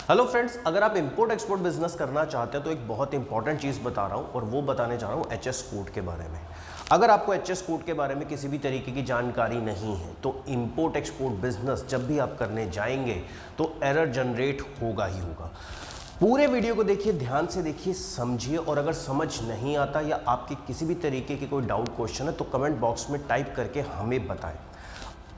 Hello friends, अगर आप import export business करना चाहते हैं तो एक बहुत इंपॉर्टेंट चीज़ बता रहा हूं और वो बताने जा रहा हूं एचएस कोड के बारे में। अगर आपको एचएस कोड के बारे में किसी भी तरीके की जानकारी नहीं है तो इंपोर्ट एक्सपोर्ट बिजनेस जब भी आप करने जाएंगे तो एरर जनरेट होगा ही होगा। पूरे वीडियो को देखिए, ध्यान से देखिए, समझिए, और अगर समझ नहीं आता या आपके किसी भी तरीके की कोई डाउट क्वेश्चन है तो कमेंट बॉक्स में टाइप करके हमें बताएं।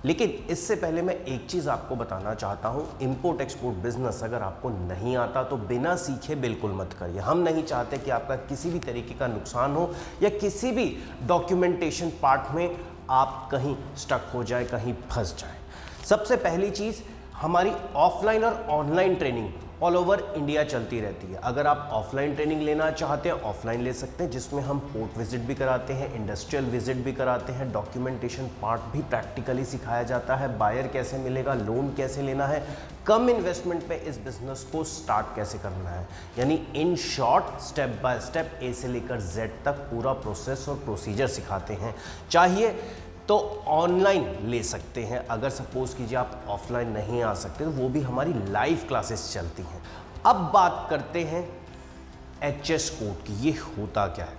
लेकिन इससे पहले मैं एक चीज़ आपको बताना चाहता हूं, इंपोर्ट एक्सपोर्ट बिजनेस अगर आपको नहीं आता तो बिना सीखे बिल्कुल मत करिए। हम नहीं चाहते कि आपका किसी भी तरीके का नुकसान हो या किसी भी डॉक्यूमेंटेशन पार्ट में आप कहीं स्टक हो जाए, कहीं फंस जाए। सबसे पहली चीज़, हमारी ऑफलाइन और online training all over India चलती रहती है। अगर आप ऑफलाइन ट्रेनिंग लेना चाहते हैं, ऑफलाइन ले सकते हैं, जिसमें हम पोर्ट विजिट भी कराते हैं, इंडस्ट्रियल विजिट भी कराते हैं, डॉक्यूमेंटेशन पार्ट भी प्रैक्टिकली सिखाया जाता है, बायर कैसे मिलेगा, लोन कैसे लेना है, कम इन्वेस्टमेंट पे इस बिजनेस को स्टार्ट कैसे करना है, यानी in short step by step A से लेकर जेड तक पूरा प्रोसेस और प्रोसीजर सिखाते हैं। चाहिए तो ऑनलाइन ले सकते हैं। अगर सपोज कीजिए आप ऑफलाइन नहीं आ सकते तो वो भी हमारी लाइव क्लासेस चलती हैं। अब बात करते हैं एचएस कोड की। ये होता क्या है,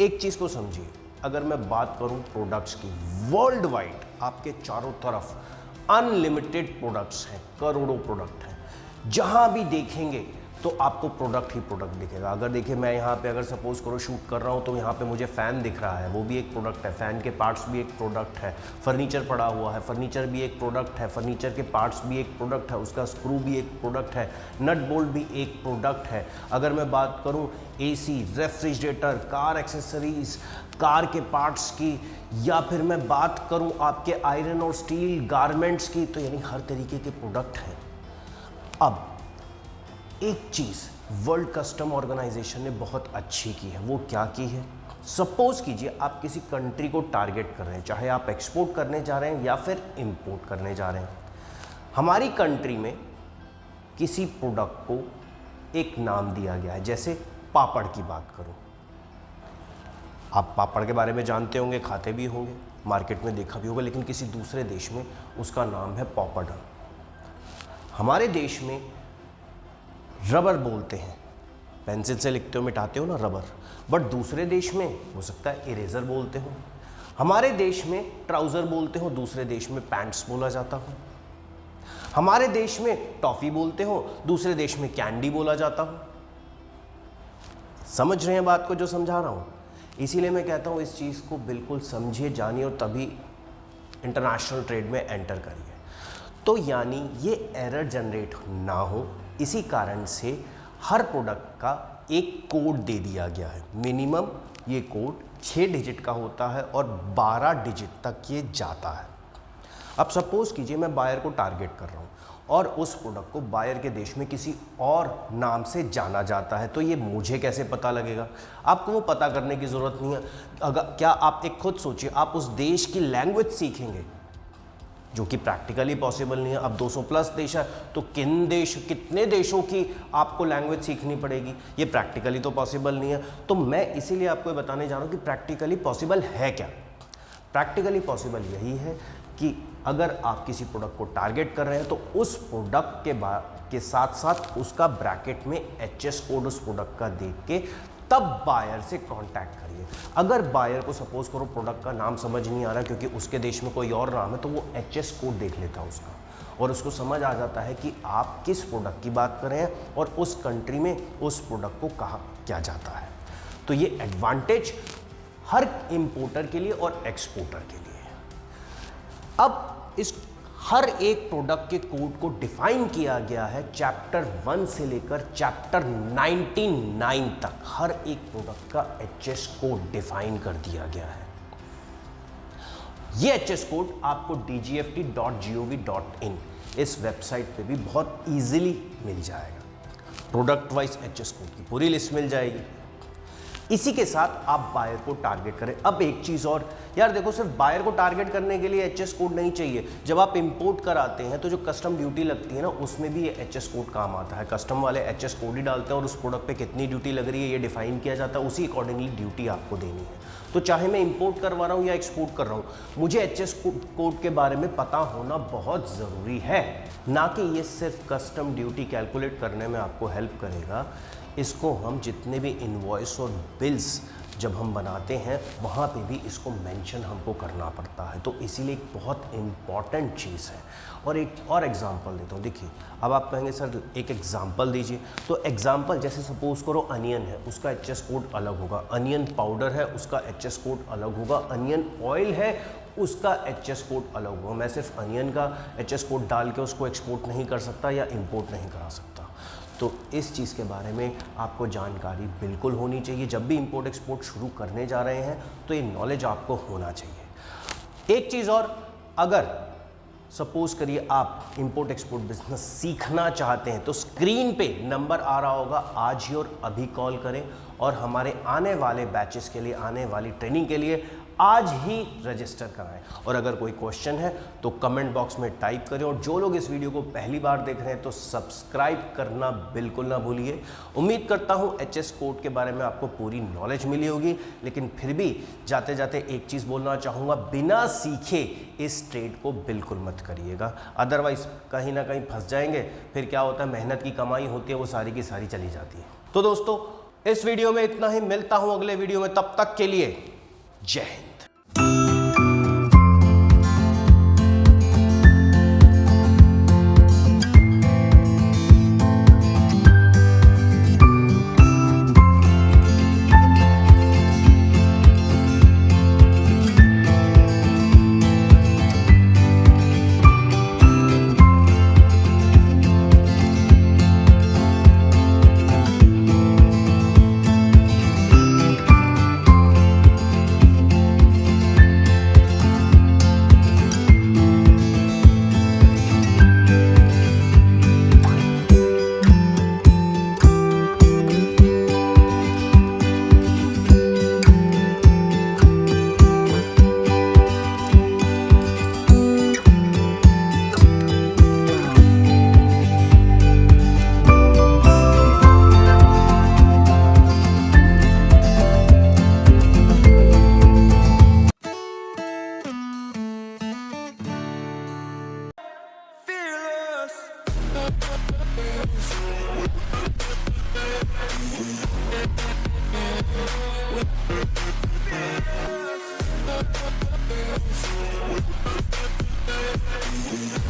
एक चीज़ को समझिए। अगर मैं बात करूं प्रोडक्ट्स की, वर्ल्ड वाइड आपके चारों तरफ अनलिमिटेड प्रोडक्ट्स हैं, करोड़ों प्रोडक्ट हैं। जहां भी देखेंगे तो आपको प्रोडक्ट ही प्रोडक्ट दिखेगा। अगर देखिए, मैं यहाँ पे अगर सपोज करो शूट कर रहा हूँ तो यहाँ पे मुझे फ़ैन दिख रहा है, वो भी एक प्रोडक्ट है। फ़ैन के पार्ट्स भी एक प्रोडक्ट है। फर्नीचर पड़ा हुआ है, फर्नीचर भी एक प्रोडक्ट है। फर्नीचर के पार्ट्स भी एक प्रोडक्ट है, उसका स्क्रू भी एक प्रोडक्ट है, नट बोल्ट भी एक प्रोडक्ट है। अगर मैं बात करूँ AC, refrigerator, car accessories, car के पार्ट्स की, या फिर मैं बात करूँ आपके आयरन और स्टील गारमेंट्स की, तो यानी हर तरीके के प्रोडक्ट हैं। अब एक चीज़ वर्ल्ड कस्टम ऑर्गेनाइजेशन ने बहुत अच्छी की है। वो क्या की है, सपोज कीजिए आप किसी कंट्री को टारगेट कर रहे हैं, चाहे आप एक्सपोर्ट करने जा रहे हैं या फिर इंपोर्ट करने जा रहे हैं। हमारी कंट्री में किसी प्रोडक्ट को एक नाम दिया गया है। जैसे पापड़ की बात करूं, आप पापड़ के बारे में जानते होंगे, खाते भी होंगे, मार्केट में देखा भी होगा, लेकिन किसी दूसरे देश में उसका नाम है पॉपरडन। हमारे देश में रबर बोलते हैं, पेंसिल से लिखते हो मिटाते हो ना, रबर। बट दूसरे देश में हो सकता है इरेजर बोलते हो। हमारे देश में ट्राउज़र बोलते हो, दूसरे देश में पैंट्स बोला जाता हो। हमारे देश में टॉफ़ी बोलते हो, दूसरे देश में कैंडी बोला जाता हो। समझ रहे हैं बात को जो समझा रहा हूँ? इसीलिए मैं कहता हूँ इस चीज़ को बिल्कुल समझिए, जानिए, और तभी इंटरनेशनल ट्रेड में एंटर करिए। तो यानी ये एरर जनरेट ना हो, इसी कारण से हर प्रोडक्ट का एक कोड दे दिया गया है। मिनिमम ये कोड 6 डिजिट का होता है और 12 डिजिट तक ये जाता है। अब सपोज कीजिए मैं बायर को टारगेट कर रहा हूँ और उस प्रोडक्ट को बायर के देश में किसी और नाम से जाना जाता है, तो ये मुझे कैसे पता लगेगा? आपको वो पता करने की ज़रूरत नहीं है। अगर क्या आप एक खुद सोचिए, आप उस देश की लैंग्वेज सीखेंगे, जो कि प्रैक्टिकली पॉसिबल नहीं है। अब 200 प्लस देश है तो कितने देशों की आपको लैंग्वेज सीखनी पड़ेगी? ये प्रैक्टिकली तो पॉसिबल नहीं है। तो मैं इसीलिए आपको बताने जा रहा हूँ कि प्रैक्टिकली पॉसिबल है क्या। प्रैक्टिकली पॉसिबल यही है कि अगर आप किसी प्रोडक्ट को टारगेट कर रहे हैं तो उस प्रोडक्ट के साथ साथ उसका ब्रैकेट में एचएस कोड उस प्रोडक्ट का देख के तब बायर से कांटेक्ट करिए। अगर बायर को सपोज करो प्रोडक्ट का नाम समझ नहीं आ रहा क्योंकि उसके देश में कोई और नाम है, तो वो एचएस कोड देख लेता है उसका, और उसको समझ आ जाता है कि आप किस प्रोडक्ट की बात कर रहे हैं और उस कंट्री में उस प्रोडक्ट को कहा क्या जाता है। तो ये एडवांटेज हर इंपोर्टर के लिए और एक्सपोर्टर के लिए है। अब इस हर एक प्रोडक्ट के कोड को डिफाइन किया गया है चैप्टर 1 से लेकर चैप्टर 99 तक। हर एक प्रोडक्ट का एचएस कोड डिफाइन कर दिया गया है। ये एचएस कोड आपको dgft.gov.in इस वेबसाइट पे भी बहुत इजीली मिल जाएगा। प्रोडक्ट वाइज एचएस कोड की पूरी लिस्ट मिल जाएगी। इसी के साथ आप बायर को टारगेट करें। अब एक चीज़ और यार देखो, सिर्फ बायर को टारगेट करने के लिए एचएस कोड नहीं चाहिए। जब आप इंपोर्ट कराते हैं तो जो कस्टम ड्यूटी लगती है ना, उसमें भी ये एचएस कोड काम आता है। कस्टम वाले एचएस कोड ही डालते हैं और उस प्रोडक्ट पे कितनी ड्यूटी लग रही है ये डिफाइन किया जाता है, उसी अकॉर्डिंगली ड्यूटी आपको देनी है। तो चाहे मैं इंपोर्ट करवा रहा हूँ या एक्सपोर्ट कर रहा हूँ, मुझे एचएस कोड के बारे में पता होना बहुत ज़रूरी है। ना कि ये सिर्फ कस्टम ड्यूटी कैलकुलेट करने में आपको हेल्प करेगा, इसको हम जितने भी इनवॉइस और बिल्स जब हम बनाते हैं वहाँ पे भी इसको मेंशन हमको करना पड़ता है। तो इसीलिए एक बहुत इम्पॉर्टेंट चीज़ है। और एक और एग्जांपल देता हूँ। देखिए, अब आप कहेंगे सर एक एग्जांपल दीजिए, तो एग्जांपल जैसे सपोज करो अनियन है, उसका एचएस कोड अलग होगा। अनियन पाउडर है, उसका एचएस कोड अलग होगा। अनियन ऑयल है, उसका एचएस कोड अलग होगा। मैं सिर्फ अनियन का एचएस कोड डाल के उसको एक्सपोर्ट नहीं कर सकता या इंपोर्ट नहीं करा सकता। तो इस चीज़ के बारे में आपको जानकारी बिल्कुल होनी चाहिए। जब भी इंपोर्ट एक्सपोर्ट शुरू करने जा रहे हैं तो ये नॉलेज आपको होना चाहिए। एक चीज़ और, अगर सपोज करिए आप इंपोर्ट एक्सपोर्ट बिजनेस सीखना चाहते हैं तो स्क्रीन पे नंबर आ रहा होगा, आज ही और अभी कॉल करें और हमारे आने वाले बैचेस के लिए, आने वाली ट्रेनिंग के लिए आज ही रजिस्टर कराएं। और अगर कोई क्वेश्चन है तो कमेंट बॉक्स में टाइप करें। और जो लोग इस वीडियो को पहली बार देख रहे हैं तो सब्सक्राइब करना बिल्कुल ना भूलिए। उम्मीद करता हूं एचएस कोड के बारे में आपको पूरी नॉलेज मिली होगी, लेकिन फिर भी जाते जाते एक चीज़ बोलना चाहूँगा, बिना सीखे इस ट्रेड को बिल्कुल मत करिएगा, अदरवाइज कहीं ना कहीं फंस जाएंगे। फिर क्या होता है, मेहनत की कमाई होती है वो सारी की सारी चली जाती है। तो दोस्तों, इस वीडियो में इतना ही। मिलता हूँ अगले वीडियो में, तब तक के लिए जय Hind. We'll be right back.